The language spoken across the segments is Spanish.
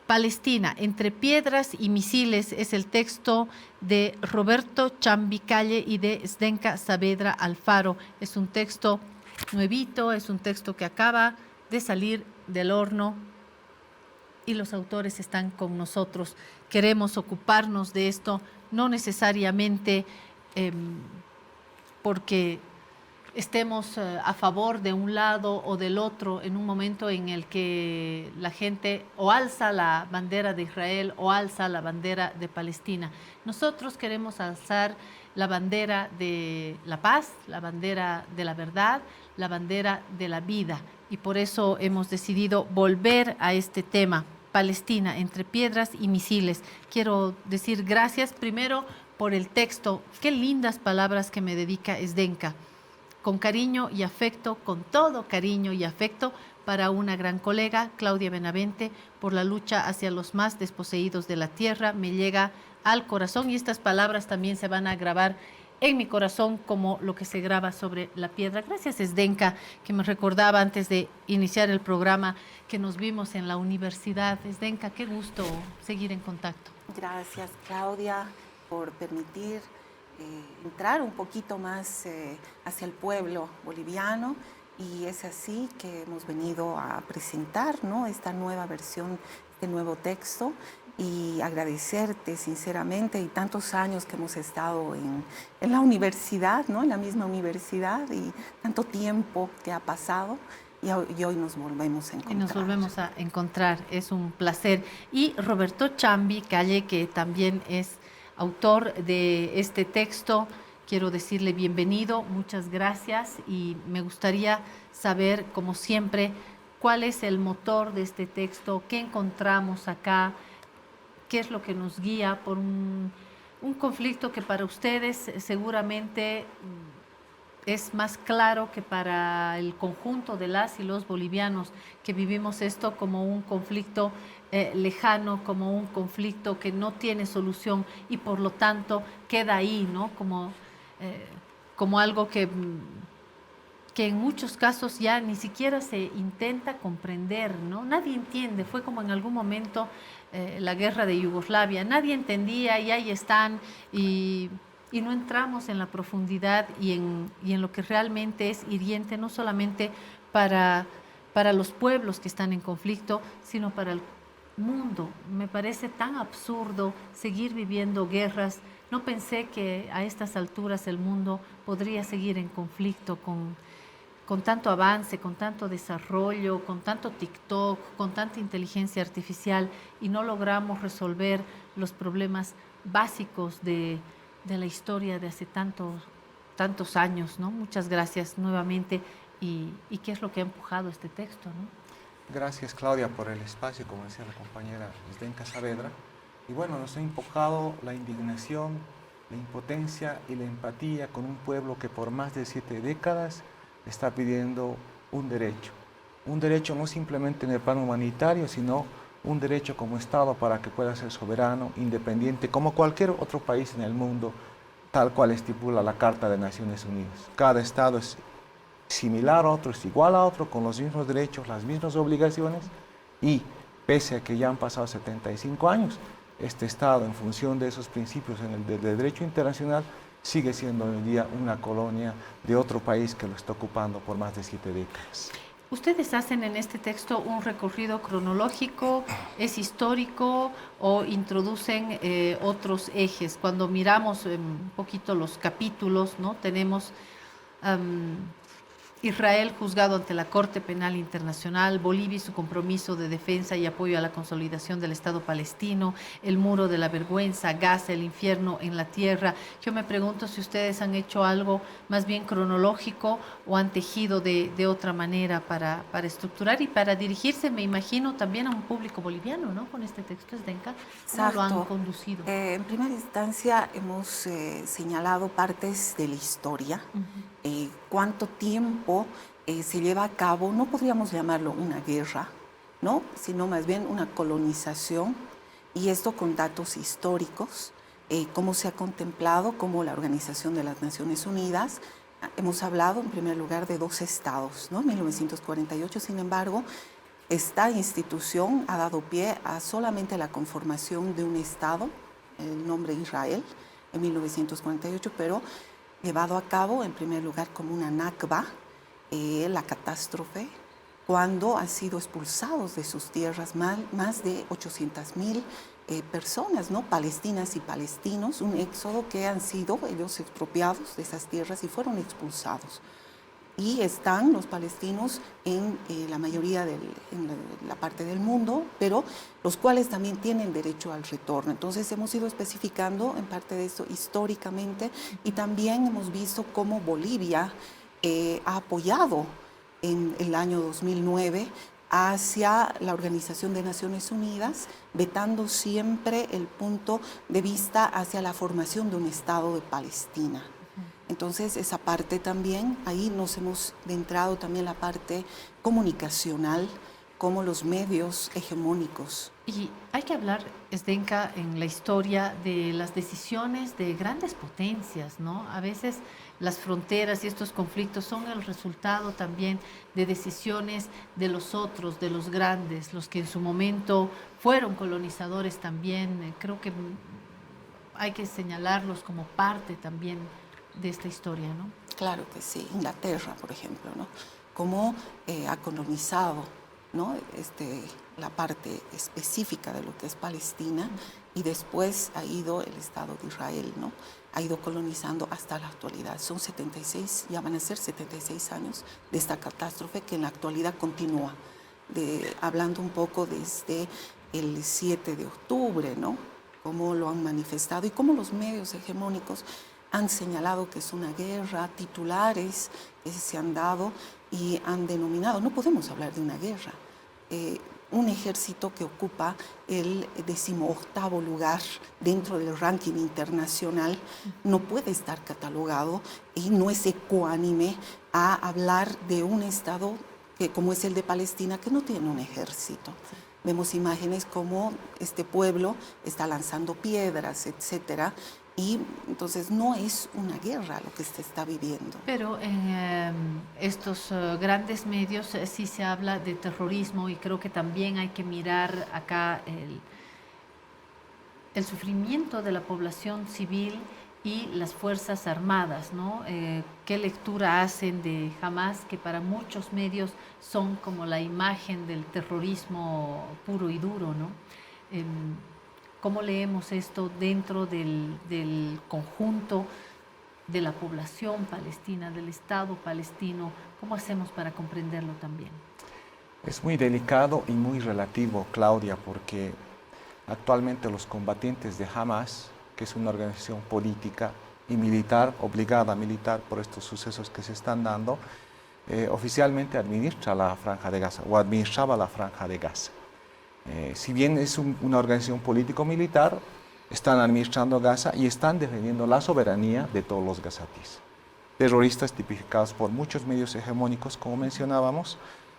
Palestina, entre piedras y misiles, es el texto de Roberto Chambi Calle y de Zdenka Saavedra Alfaro. Es un texto nuevito, es un texto que acaba de salir del horno y los autores están con nosotros. Queremos ocuparnos de esto, no necesariamente porque estemos a favor de un lado o del otro en un momento en el que la gente o alza la bandera de Israel o alza la bandera de Palestina. Nosotros queremos alzar la bandera de la paz, la bandera de la verdad, la bandera de la vida, y por eso hemos decidido volver a este tema, Palestina, entre piedras y misiles. Quiero decir gracias primero por el texto. Qué lindas palabras que me dedica Zdenka. Con cariño y afecto, con todo cariño y afecto, para una gran colega, Claudia Benavente, por la lucha hacia los más desposeídos de la tierra, me llega al corazón, y estas palabras también se van a grabar en mi corazón como lo que se graba sobre la piedra. Gracias, Zdenka, que me recordaba antes de iniciar el programa que nos vimos en la universidad. Zdenka, qué gusto seguir en contacto. Gracias, Claudia, por permitir entrar un poquito más hacia el pueblo boliviano, y es así que hemos venido a presentar, ¿no?, esta nueva versión, este nuevo texto, y agradecerte sinceramente, y tantos años que hemos estado en la universidad, ¿no?, en la misma universidad, y tanto tiempo que ha pasado. Y hoy nos volvemos a encontrar. Y nos volvemos a encontrar, es un placer. Y Roberto Chambi Calle, que también es autor de este texto, quiero decirle bienvenido, muchas gracias, y me gustaría saber, como siempre, cuál es el motor de este texto, qué encontramos acá, qué es lo que nos guía por un conflicto que para ustedes seguramente es más claro que para el conjunto de las y los bolivianos, que vivimos esto como un conflicto lejano, como un conflicto que no tiene solución y por lo tanto queda ahí, ¿no?, como algo que en muchos casos ya ni siquiera se intenta comprender, ¿no? Nadie entiende. Fue como en algún momento la guerra de Yugoslavia, nadie entendía, y ahí están, y no entramos en la profundidad y en lo que realmente es hiriente, no solamente para los pueblos que están en conflicto, sino para el mundo. Me parece tan absurdo seguir viviendo guerras. No pensé que a estas alturas el mundo podría seguir en conflicto con tanto avance, con tanto desarrollo, con tanto TikTok, con tanta inteligencia artificial, y no logramos resolver los problemas básicos de la historia de hace tantos años, ¿no? Muchas gracias nuevamente. ¿Y qué es lo que ha empujado este texto, ¿no? Gracias, Claudia, por el espacio, como decía la compañera Zdenka Saavedra. Y bueno, nos ha empujado la indignación, la impotencia y la empatía con un pueblo que por más de 7 décadas está pidiendo un derecho no simplemente en el plano humanitario, sino un derecho como Estado para que pueda ser soberano, independiente, como cualquier otro país en el mundo, tal cual estipula la Carta de Naciones Unidas. Cada Estado es similar a otro, es igual a otro, con los mismos derechos, las mismas obligaciones, y pese a que ya han pasado 75 años, este Estado, en función de esos principios del derecho internacional, sigue siendo hoy en día una colonia de otro país que lo está ocupando por más de 7 décadas. Ustedes hacen en este texto un recorrido cronológico, es histórico, o introducen otros ejes. Cuando miramos un poquito los capítulos, ¿no?, tenemos Israel juzgado ante la Corte Penal Internacional, Bolivia y su compromiso de defensa y apoyo a la consolidación del Estado palestino, el muro de la vergüenza, Gaza, el infierno en la tierra. Yo me pregunto si ustedes han hecho algo más bien cronológico o han tejido de otra manera para estructurar y para dirigirse, me imagino, también a un público boliviano, ¿no?, con este texto. Zdenka, ¿cómo lo han conducido? En primera instancia hemos señalado partes de la historia, cuánto tiempo se lleva a cabo, no podríamos llamarlo una guerra, ¿no?, sino más bien una colonización, y esto con datos históricos, cómo se ha contemplado, cómo la Organización de las Naciones Unidas, hemos hablado en primer lugar de 2 estados, ¿no?, en 1948, sin embargo, esta institución ha dado pie a solamente la conformación de un Estado, el nombre Israel, en 1948, pero llevado a cabo en primer lugar como una Nakba, la catástrofe, cuando han sido expulsados de sus tierras más de 800.000 personas, ¿no? Palestinas y palestinos, un éxodo que han sido ellos expropiados de esas tierras y fueron expulsados. Y están los palestinos en la mayoría en la parte del mundo, pero los cuales también tienen derecho al retorno. Entonces hemos ido especificando en parte de esto históricamente y también hemos visto cómo Bolivia ha apoyado en el año 2009 hacia la Organización de Naciones Unidas, vetando siempre el punto de vista hacia la formación de un Estado de Palestina. Entonces, esa parte también, ahí nos hemos adentrado también la parte comunicacional, como los medios hegemónicos. Y hay que hablar, Zdenka, en la historia de las decisiones de grandes potencias, ¿no? A veces las fronteras y estos conflictos son el resultado también de decisiones de los otros, de los grandes, los que en su momento fueron colonizadores también. Creo que hay que señalarlos como parte también de esta historia, ¿no? Claro que sí. Inglaterra, por ejemplo, ¿no? Cómo ha colonizado, ¿no? La parte específica de lo que es Palestina y después ha ido el Estado de Israel, ¿no? Ha ido colonizando hasta la actualidad. Son 76, ya van a ser 76 años de esta catástrofe que en la actualidad continúa. Hablando un poco desde el 7 de octubre, ¿no? Cómo lo han manifestado y cómo los medios hegemónicos han señalado que es una guerra, titulares que se han dado y han denominado, no podemos hablar de una guerra, un ejército que ocupa el 18º lugar dentro del ranking internacional no puede estar catalogado y no es ecuánime a hablar de un Estado que, como es el de Palestina, que no tiene un ejército. Vemos imágenes como este pueblo está lanzando piedras, etcétera, y entonces no es una guerra lo que se está viviendo. Pero en estos grandes medios sí se habla de terrorismo y creo que también hay que mirar acá el sufrimiento de la población civil y las Fuerzas Armadas, ¿no? ¿Qué lectura hacen de Hamas, que para muchos medios son como la imagen del terrorismo puro y duro, ¿no? ¿Cómo leemos esto dentro del conjunto de la población palestina, del Estado palestino? ¿Cómo hacemos para comprenderlo también? Es muy delicado y muy relativo, Claudia, porque actualmente los combatientes de Hamas, que es una organización política y militar, obligada a militar por estos sucesos que se están dando, oficialmente administra la Franja de Gaza o administraba la Franja de Gaza. Si bien es una organización político-militar, están administrando Gaza y están defendiendo la soberanía de todos los gazatíes. Terroristas tipificados por muchos medios hegemónicos, como mencionábamos,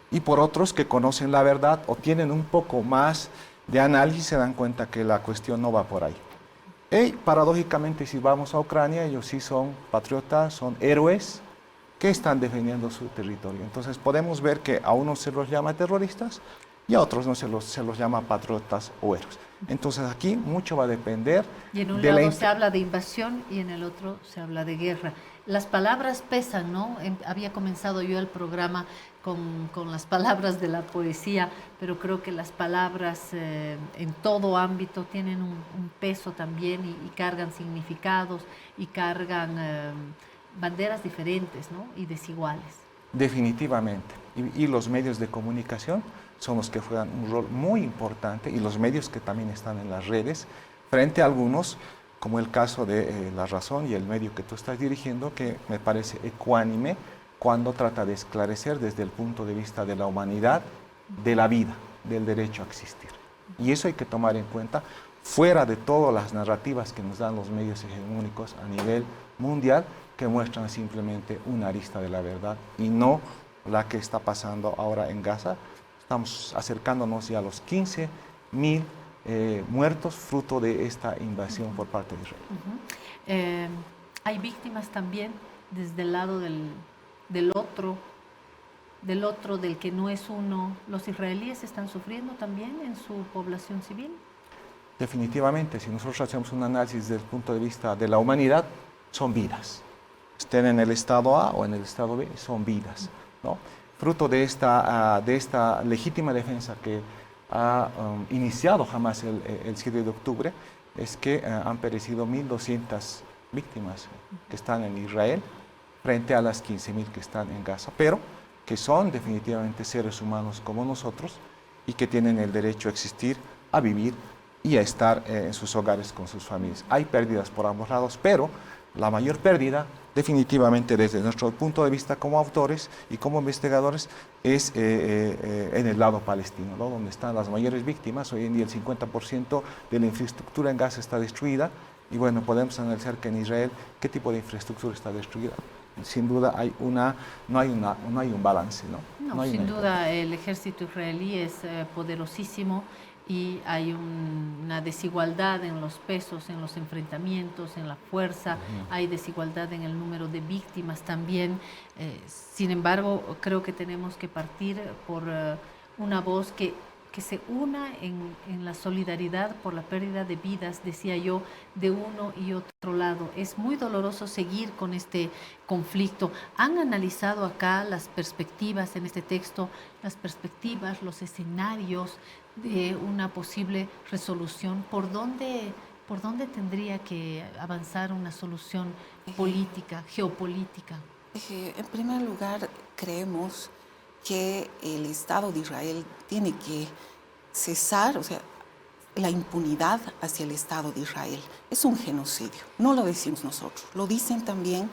y por otros que conocen la verdad o tienen un poco más de análisis, se dan cuenta que la cuestión no va por ahí. Y paradójicamente, si vamos a Ucrania, ellos sí son patriotas, son héroes que están defendiendo su territorio. Entonces podemos ver que a unos se los llama terroristas y a otros no se los llama patriotas o héroes. Entonces aquí mucho va a depender. Y en un lado se habla de invasión y en el otro se habla de guerra. Las palabras pesan, ¿no? Había comenzado yo el programa con las palabras de la poesía, pero creo que las palabras en todo ámbito tienen un peso también y cargan significados y cargan banderas diferentes, ¿no? Y desiguales. Definitivamente. Y los medios de comunicación son los que juegan un rol muy importante y los medios que también están en las redes, frente a algunos, como el caso de La Razón y el medio que tú estás dirigiendo, que me parece ecuánime cuando trata de esclarecer desde el punto de vista de la humanidad, de la vida, del derecho a existir. Y eso hay que tomar en cuenta, fuera de todas las narrativas que nos dan los medios hegemónicos a nivel mundial, que muestran simplemente una arista de la verdad y no la que está pasando ahora en Gaza. Estamos acercándonos ya a los 15.000 muertos fruto de esta invasión por parte de Israel. Hay víctimas también desde el lado del otro del otro, del que no es uno, ¿los israelíes están sufriendo también en su población civil? Definitivamente, si nosotros hacemos un análisis desde el punto de vista de la humanidad, son vidas. Estén en el estado A o en el estado B, son vidas, ¿no? Fruto de esta legítima defensa que ha iniciado jamás el 7 de octubre, es que han perecido 1.200 víctimas que están en Israel frente a las 15.000 que están en Gaza, pero que son definitivamente seres humanos como nosotros y que tienen el derecho a existir, a vivir y a estar en sus hogares con sus familias. Hay pérdidas por ambos lados, pero la mayor pérdida, definitivamente desde nuestro punto de vista como autores y como investigadores, es en el lado palestino, ¿no? Donde están las mayores víctimas. Hoy en día el 50% de la infraestructura en Gaza está destruida y bueno, podemos analizar que en Israel qué tipo de infraestructura está destruida. Sin duda no hay un balance, ¿no? No, sin duda el ejército israelí es poderosísimo y hay una desigualdad en los pesos, en los enfrentamientos, en la fuerza, hay desigualdad en el número de víctimas también. Sin embargo, creo que tenemos que partir por una voz que se una en la solidaridad por la pérdida de vidas, decía yo, de uno y otro lado. Es muy doloroso seguir con este conflicto. ¿Han analizado acá las perspectivas en este texto, las perspectivas, los escenarios de una posible resolución? ¿Por dónde tendría que avanzar una solución política, geopolítica? En primer lugar, creemos que el Estado de Israel tiene que cesar, o sea, la impunidad hacia el Estado de Israel. Es un genocidio, no lo decimos nosotros, lo dicen también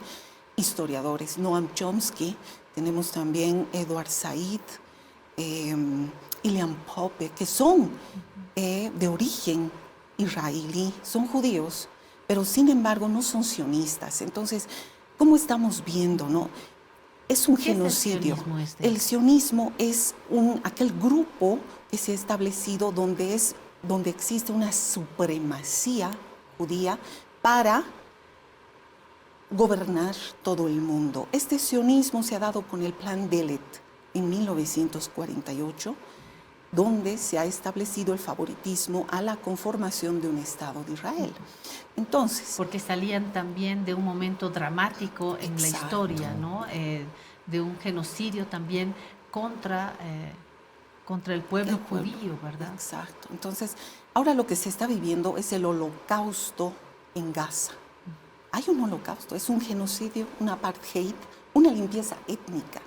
historiadores, Noam Chomsky, tenemos también Edward Said, Ilian Pope, que son de origen israelí, son judíos, pero sin embargo no son sionistas. Entonces, ¿cómo estamos viendo, no? Es un genocidio. El sionismo es aquel grupo que se ha establecido donde existe una supremacía judía para gobernar todo el mundo. Este sionismo se ha dado con el Plan Delet en 1948, donde se ha establecido el favoritismo a la conformación de un Estado de Israel. Entonces, porque salían también de un momento dramático en la historia, ¿no? De un genocidio también contra el pueblo judío, ¿verdad? Exacto. Entonces, ahora lo que se está viviendo es el holocausto en Gaza. Hay un holocausto, es un genocidio, un apartheid, una limpieza étnica.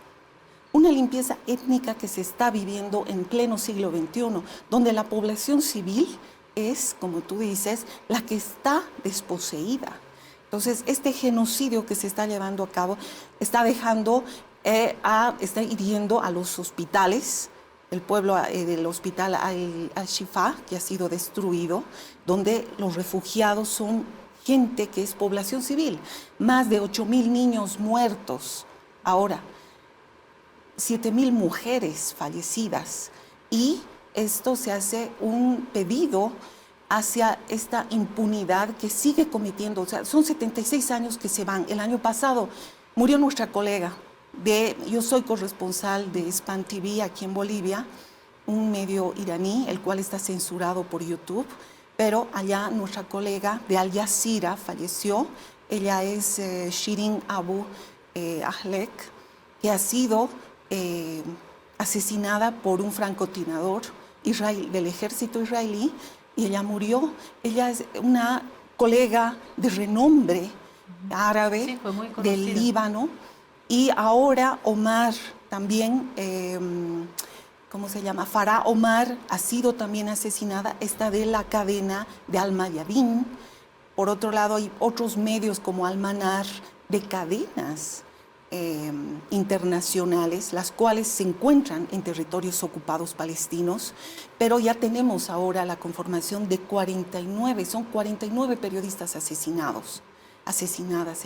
Una limpieza étnica que se está viviendo en pleno siglo XXI, donde la población civil es, como tú dices, la que está desposeída. Entonces, este genocidio que se está llevando a cabo está está hiriendo a los hospitales, el pueblo del hospital Al-Shifa, que ha sido destruido, donde los refugiados son gente que es población civil. Más de 8.000 niños muertos ahora. 7.000 mujeres fallecidas, y esto se hace un pedido hacia esta impunidad que sigue cometiendo. O sea, son 76 años que se van. El año pasado murió nuestra colega, yo soy corresponsal de Span TV aquí en Bolivia, un medio iraní, el cual está censurado por YouTube, pero allá nuestra colega de Al Jazeera falleció. Ella es Shirin Abu Akleh, que ha sido asesinada por un francotirador del ejército israelí, y ella murió. Ella es una colega de renombre árabe, sí, del Líbano. Y ahora Omar también, ¿cómo se llama? Farah Omar ha sido también asesinada, esta de la cadena de Al-Mayadin. Por otro lado, hay otros medios como Al-Manar, de cadenas internacionales, las cuales se encuentran en territorios ocupados palestinos, pero ya tenemos ahora la conformación de 49, son 49 periodistas asesinadas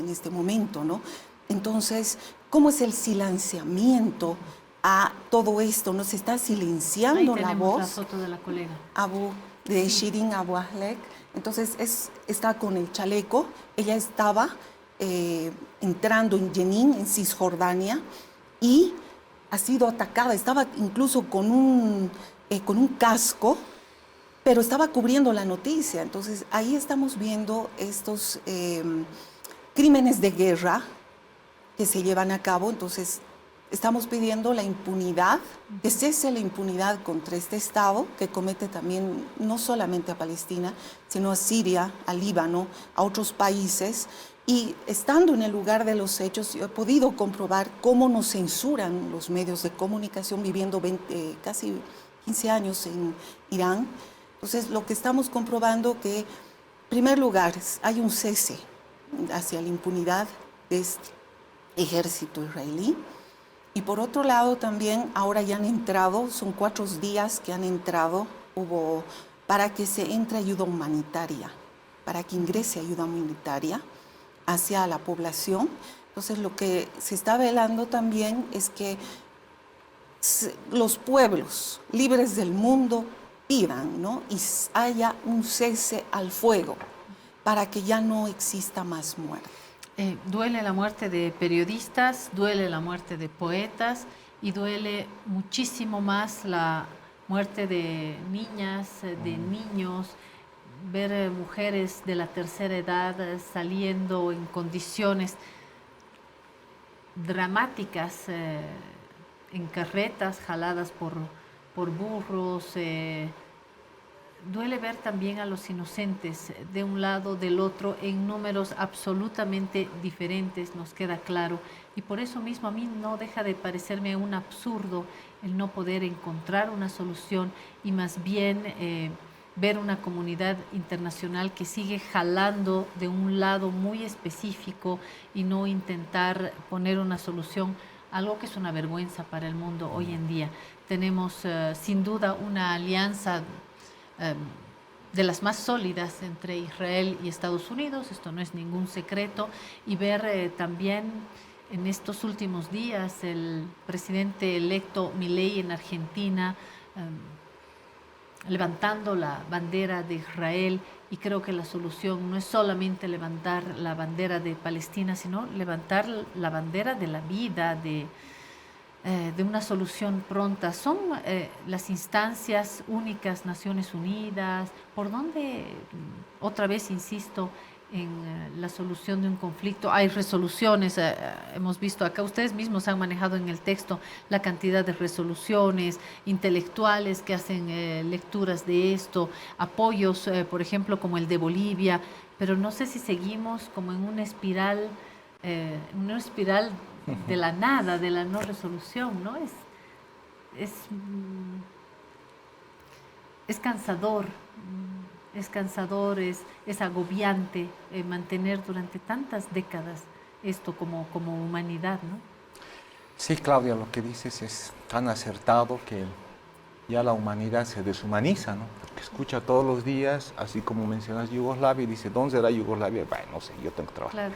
en este momento, ¿no? Entonces, ¿cómo es el silenciamiento a todo esto? ¿No se está silenciando la voz? La foto de la colega. De Shirin Abu Akleh. Entonces, está con el chaleco. Ella estaba entrando en Jenin, en Cisjordania, y ha sido atacada, estaba incluso con un casco, pero estaba cubriendo la noticia. Entonces ahí estamos viendo estos crímenes de guerra que se llevan a cabo. Entonces estamos pidiendo la impunidad, que cese la impunidad contra este Estado que comete también no solamente a Palestina, sino a Siria, a Líbano, a otros países. Y estando en el lugar de los hechos, yo he podido comprobar cómo nos censuran los medios de comunicación viviendo casi 15 años en Irán. Entonces, lo que estamos comprobando que, en primer lugar, hay un cese hacia la impunidad de este ejército israelí. Y por otro lado también, ahora ya han entrado, son 4 días que han entrado, para que se entre ayuda humanitaria, para que ingrese ayuda humanitaria hacia la población. Entonces lo que se está velando también es que los pueblos libres del mundo pidan, ¿no? Y haya un cese al fuego para que ya no exista más muerte. Duele la muerte de periodistas, duele la muerte de poetas y duele muchísimo más la muerte de niñas, de niños, ver mujeres de la tercera edad saliendo en condiciones dramáticas, en carretas jaladas por burros. Duele ver también a los inocentes de un lado, del otro, en números absolutamente diferentes, nos queda claro. Y por eso mismo a mí no deja de parecerme un absurdo el no poder encontrar una solución y más bien ver una comunidad internacional que sigue jalando de un lado muy específico y no intentar poner una solución, algo que es una vergüenza para el mundo hoy en día. Tenemos sin duda una alianza de las más sólidas entre Israel y Estados Unidos, esto no es ningún secreto, y ver también en estos últimos días el presidente electo Milei en Argentina levantando la bandera de Israel, y creo que la solución no es solamente levantar la bandera de Palestina, sino levantar la bandera de la vida, de una solución pronta. Son las instancias únicas, Naciones Unidas, por donde, otra vez insisto, en la solución de un conflicto. Hay resoluciones, hemos visto acá, ustedes mismos han manejado en el texto la cantidad de resoluciones intelectuales que hacen lecturas de esto, apoyos, por ejemplo, como el de Bolivia, pero no sé si seguimos como en una espiral de la nada, de la no resolución, ¿no? Es cansador. Es cansador, es agobiante mantener durante tantas décadas esto como humanidad, ¿no? Sí, Claudia, lo que dices es tan acertado que ya la humanidad se deshumaniza, ¿no? Porque escucha todos los días, así como mencionas Yugoslavia, y dice, ¿dónde será Yugoslavia? Bueno, no sé, yo tengo que trabajar. Claro.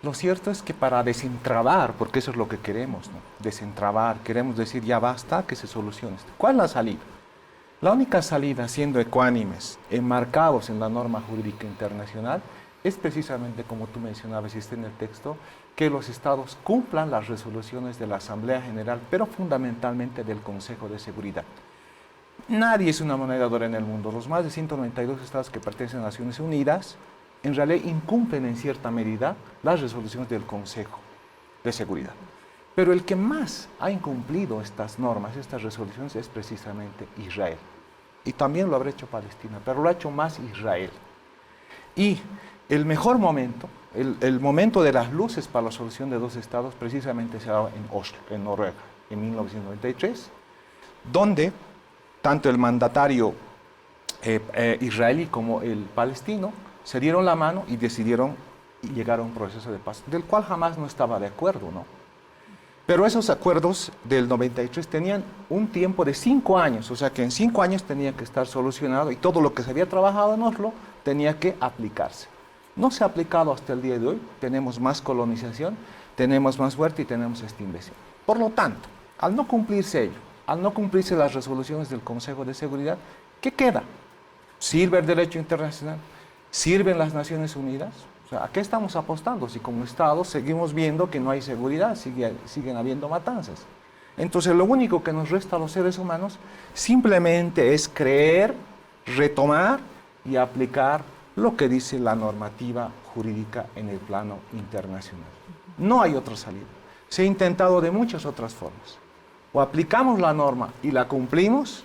Lo cierto es que para desentrabar, porque eso es lo que queremos, ¿no? Desentrabar, queremos decir, ya basta, que se solucione esto. ¿Cuál es la salida? La única salida, siendo ecuánimes, enmarcados en la norma jurídica internacional, es precisamente, como tú mencionabas y está en el texto, que los estados cumplan las resoluciones de la Asamblea General, pero fundamentalmente del Consejo de Seguridad. Nadie es una moneda de oro en el mundo. Los más de 192 estados que pertenecen a Naciones Unidas, en realidad incumple en cierta medida las resoluciones del Consejo de Seguridad. Pero el que más ha incumplido estas normas, estas resoluciones, es precisamente Israel. Y también lo habrá hecho Palestina, pero lo ha hecho más Israel. Y el mejor momento, el momento de las luces para la solución de 2 estados, precisamente se ha dado en Oslo, en Noruega, en 1993, donde tanto el mandatario israelí como el palestino se dieron la mano y decidieron llegar a un proceso de paz, del cual jamás no estaba de acuerdo, ¿no? Pero esos acuerdos del 93 tenían un tiempo de 5 años, o sea que en 5 años tenía que estar solucionado y todo lo que se había trabajado en Oslo tenía que aplicarse. No se ha aplicado hasta el día de hoy, tenemos más colonización, tenemos más muerte y tenemos esta invasión. Por lo tanto, al no cumplirse ello, al no cumplirse las resoluciones del Consejo de Seguridad, ¿qué queda? ¿Sirve el derecho internacional? ¿Sirven las Naciones Unidas? O sea, ¿a qué estamos apostando? Si como Estado seguimos viendo que no hay seguridad, siguen habiendo matanzas. Entonces lo único que nos resta a los seres humanos simplemente es creer, retomar y aplicar lo que dice la normativa jurídica en el plano internacional. No hay otra salida. Se ha intentado de muchas otras formas. O aplicamos la norma y la cumplimos,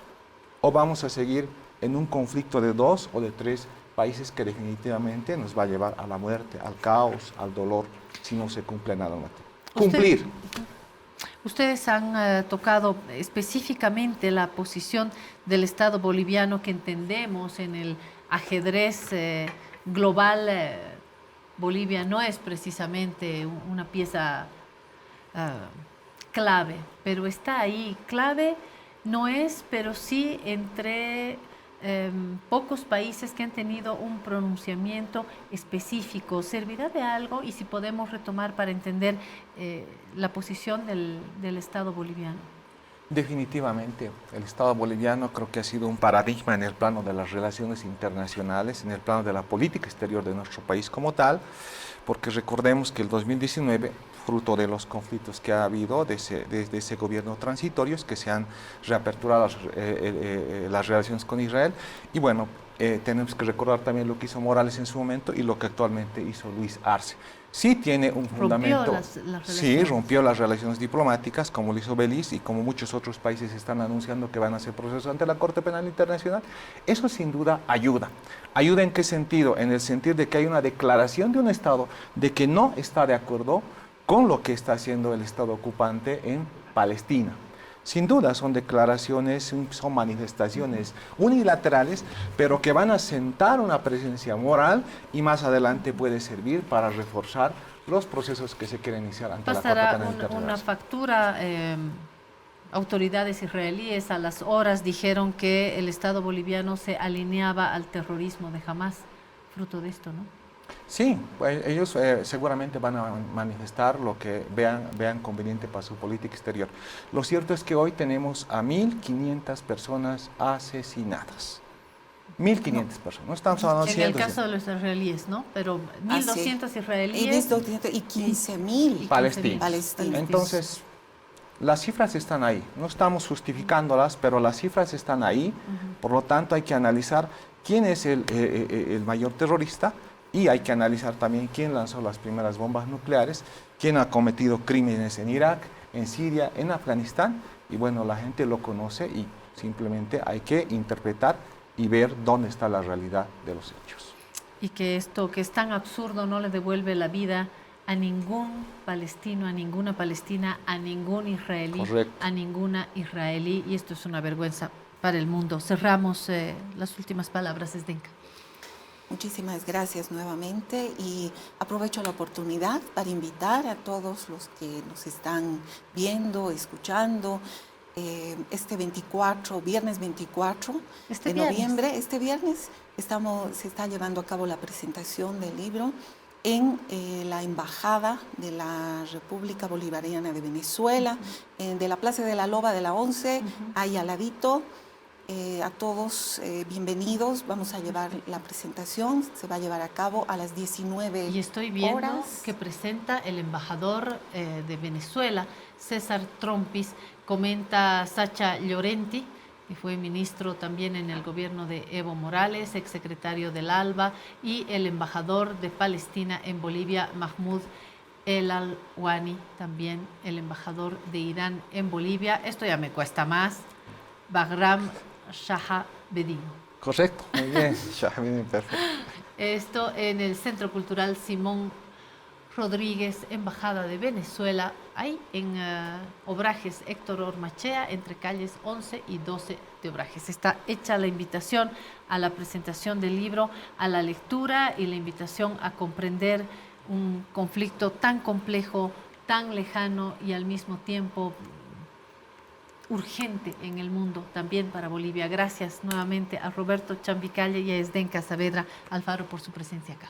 o vamos a seguir en un conflicto de 2 o de 3 países que definitivamente nos va a llevar a la muerte, al caos, al dolor, si no se cumple la normativa. Cumplir. Ustedes han tocado específicamente la posición del Estado boliviano que entendemos en el ajedrez global. Bolivia no es precisamente una pieza clave, pero está ahí. Clave no es, pero sí entre pocos países que han tenido un pronunciamiento específico. ¿Servirá de algo? Y si podemos retomar para entender la posición del Estado boliviano. Definitivamente, el Estado boliviano creo que ha sido un paradigma en el plano de las relaciones internacionales, en el plano de la política exterior de nuestro país como tal, porque recordemos que el 2019, fruto de los conflictos que ha habido desde ese gobierno transitorio, es que se han reaperturado las relaciones con Israel, y bueno, tenemos que recordar también lo que hizo Morales en su momento y lo que actualmente hizo Luis Arce. Sí tiene un fundamento, sí, rompió las relaciones diplomáticas, como lo hizo Belice y como muchos otros países están anunciando que van a hacer procesos ante la Corte Penal Internacional. Eso sin duda ayuda. ¿Ayuda en qué sentido? En el sentido de que hay una declaración de un Estado de que no está de acuerdo con lo que está haciendo el Estado ocupante en Palestina. Sin duda son declaraciones, son manifestaciones unilaterales, pero que van a sentar una presencia moral y más adelante puede servir para reforzar los procesos que se quieren iniciar ante la Corte Penal Internacional. Pasará una factura. Autoridades israelíes a las horas dijeron que el Estado boliviano se alineaba al terrorismo de Hamás, fruto de esto, ¿no? Sí, pues ellos seguramente van a manifestar lo que vean conveniente para su política exterior. Lo cierto es que hoy tenemos a 1.500 personas asesinadas. 1.500 personas, no estamos hablando de 100. En el caso de los israelíes, ¿no? Pero 1.200 israelíes. Y 15.000 palestinos. Entonces, las cifras están ahí, no estamos justificándolas, pero las cifras están ahí, por lo tanto hay que analizar quién es el mayor terrorista, y hay que analizar también quién lanzó las primeras bombas nucleares, quién ha cometido crímenes en Irak, en Siria, en Afganistán, y bueno, la gente lo conoce y simplemente hay que interpretar y ver dónde está la realidad de los hechos. Y que esto que es tan absurdo no le devuelve la vida a ningún palestino, a ninguna palestina, a ningún israelí, correcto, a ninguna israelí, y esto es una vergüenza para el mundo. Cerramos las últimas palabras, Zdenka. Muchísimas gracias nuevamente y aprovecho la oportunidad para invitar a todos los que nos están viendo, escuchando, este viernes 24 de noviembre, este viernes, se está llevando a cabo la presentación del libro en la Embajada de la República Bolivariana de Venezuela, de la Plaza de la Loba de la 11, ahí al ladito. A todos bienvenidos, vamos a llevar la presentación, se va a llevar a cabo a las 19 horas. Y estoy viendo que presenta el embajador de Venezuela, César Trompis, comenta Sacha Llorenti, que fue ministro también en el gobierno de Evo Morales, exsecretario del ALBA, y el embajador de Palestina en Bolivia, Mahmoud El Alwani, también el embajador de Irán en Bolivia. Esto ya me cuesta más. Bahram Shahabedin. Correcto, muy bien, Shahabedin, perfecto. Esto en el Centro Cultural Simón Rodríguez, Embajada de Venezuela, ahí en Obrajes Héctor Ormachea, entre calles 11 y 12 de Obrajes. Está hecha la invitación a la presentación del libro, a la lectura y la invitación a comprender un conflicto tan complejo, tan lejano y al mismo tiempo urgente en el mundo, también para Bolivia. Gracias nuevamente a Roberto Chambicalle y a Zdenka Saavedra Alfaro por su presencia acá.